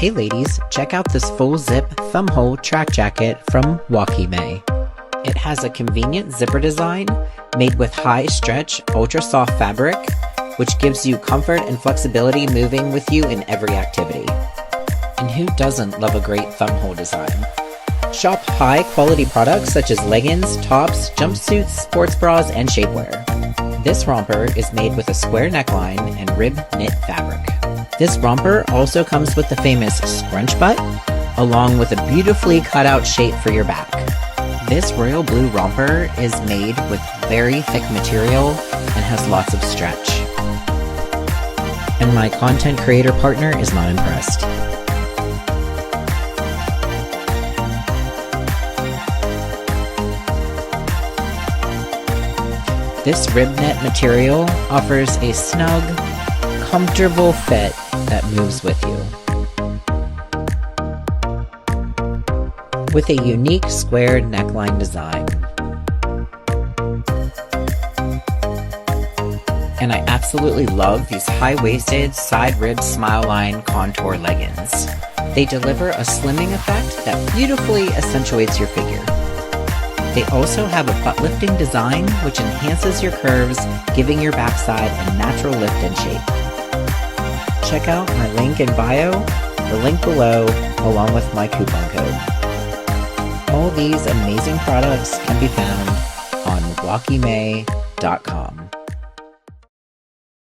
Hey ladies, check out this full zip thumb hole track jacket from Wakyme. It has a convenient zipper design made with high stretch, ultra soft fabric, which gives you comfort and flexibility moving with you in every activity. And who doesn't love a great thumb hole design? Shop high quality products such as leggings, tops, jumpsuits, sports bras, and shapewear. This romper is made with a square neckline and rib knit fabric. This romper also comes with the famous scrunch butt, along with a beautifully cut out shape for your back. This royal blue romper is made with very thick material and has lots of stretch. And my content creator partner is not impressed. This rib knit material offers a snug, comfortable fit that moves with you. With a unique square neckline design. And I absolutely love these high-waisted, side-rib smile line contour leggings. They deliver a slimming effect that beautifully accentuates your figure. They also have a butt-lifting design which enhances your curves, giving your backside a natural lift and shape. Check out my link in bio, the link below, along with my coupon code. All these amazing products can be found on wakyme.com.